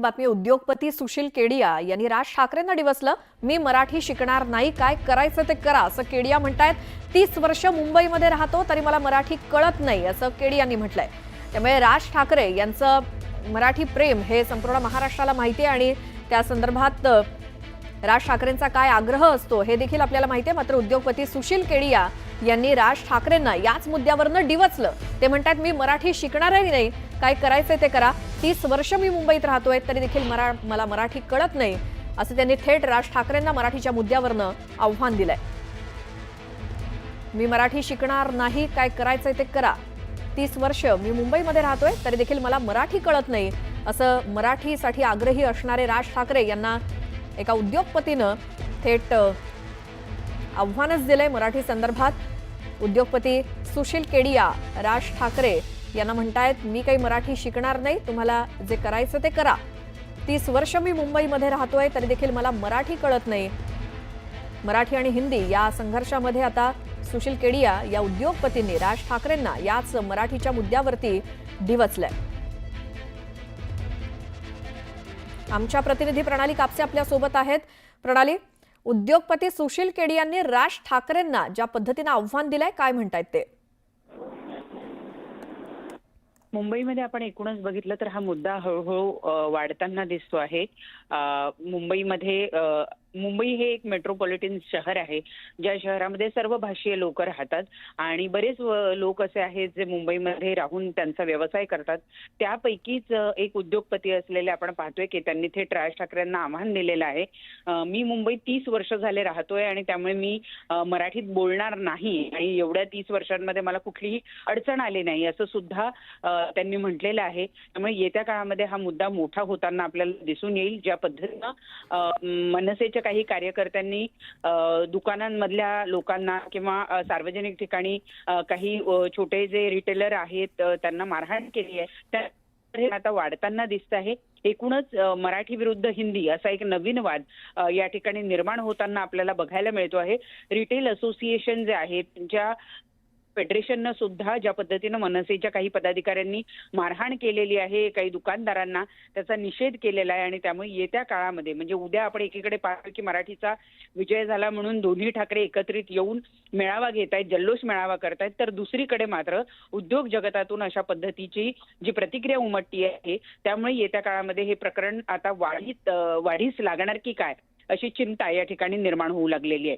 बातमी. उद्योगपती सुशील केडिया यांनी राज ठाकरेंना डिवचलं. मी मराठी शिकणार नाही, काय करायचं ते करा असं केडिया म्हणतायत. 30 वर्ष मुंबईमध्ये राहतो तरी मला मराठी कळत नाही असं केडियांनी म्हटलंय. त्यामुळे राज ठाकरे यांचं मराठी प्रेम हे संपूर्ण महाराष्ट्राला माहिती आहे आणि त्या संदर्भात राज ठाकरेंचा काय आग्रह असतो हे देखील आपल्याला माहिती आहे. मात्र उद्योगपती सुशील केडिया यांनी राज ठाकरेंना याच मुद्द्यावरनं डिवचलं. ते म्हणतात मी मराठी शिकणारही नाही, काय करायचंय ते करा. 30 वर्ष मी मुंबईत राहतोय तरी देखील मला मराठी कळत नाही असं त्यांनी थेट राज ठाकरेंना मराठीच्या मुद्द्यावरनं आव्हान दिलंय. मी मराठी शिकणार नाही, काय करायचंय ते करा. 30 वर्ष मी मुंबईमध्ये राहतोय तरी देखील मला मराठी कळत नाही असं मराठीसाठी आग्रही असणारे राज ठाकरे यांना एका उद्योगपतीनं थेट आव्हानच दिलंय. मराठी संदर्भात उद्योगपती सुशील केडिया राज ठाकरे यांना म्हणतायत मी काही मराठी शिकणार नाही, तुम्हाला जे करायचं ते करा. 30 वर्ष मी मुंबईमध्ये राहतोय तरी देखील मला मराठी कळत नाही. मराठी आणि हिंदी या संघर्षामध्ये आता सुशील केडिया या उद्योगपतींनी राज ठाकरेंना याच मराठीच्या मुद्द्यावरती डिवचलंय. आमच्या प्रतिनिधी प्रणाली कापसे आपल्या सोबत आहेत. प्रणाली, उद्योगपती सुशील केडियांनी राज ठाकरेंना ज्या पद्धतीने आव्हान दिलंय काय म्हणतायत ते? मुंबईमध्ये आपण एकूणच बघितलं तर हा मुद्दा हळूहळू वाढताना दिसतो आहे. मुंबई हे एक मेट्रोपॉलिटन शहर आहे, ज्या शहरामध्ये सर्व भाषीय लोक राहतात आणि बरेच लोक असे आहेत जे मुंबईमध्ये राहून त्यांचा व्यवसाय करतात. त्यापैकीच एक उद्योगपती असलेले आपण पाहतोय की त्यांनी थेट राज ठाकरेंना आव्हान दिलेलं आहे. मी मुंबईत 30 वर्ष झाले राहतोय आणि त्यामुळे मी मराठीत बोलणार नाही आणि एवढ्या 30 वर्षांमध्ये मला कुठलीही अडचण आली नाही असं सुद्धा त्यांनी म्हटलेलं आहे. त्यामुळे येत्या काळामध्ये हा मुद्दा मोठा होताना आपल्याला दिसून येईल. ज्या पद्धतीनं मनसेच्या काही कार्यकर्त्यांनी दुकानांमधल्या लोकांना किंवा सार्वजनिक ठिकाणी काही छोटे जे रिटेलर आहेत त्यांना मारहाण केली आहे, त्या आता वाढताना दिसत आहे. एकूणच मराठी विरुद्ध हिंदी असा एक नवीन वाद या ठिकाणी निर्माण होताना आपल्याला बघायला मिळतो आहे. रिटेल असोसिएशन जे आहेत त्यांच्या फेडरेशननं सुद्धा ज्या पद्धतीनं मनसेच्या काही पदाधिकाऱ्यांनी मारहाण केलेली आहे काही दुकानदारांना, त्याचा निषेध केलेला आहे आणि त्यामुळे येत्या काळामध्ये म्हणजे उद्या आपण एकीकडे पाहतो की मराठीचा विजय झाला म्हणून दोन्ही ठाकरे एकत्रित येऊन मेळावा घेत आहेत, जल्लोष मेळावा करतायत, तर दुसरीकडे मात्र उद्योग जगतातून अशा पद्धतीची जी प्रतिक्रिया उमटती आहे त्यामुळे येत्या काळामध्ये हे प्रकरण आता वाढीस लागणार की काय अशी चिंता या ठिकाणी निर्माण होऊ लागलेली आहे.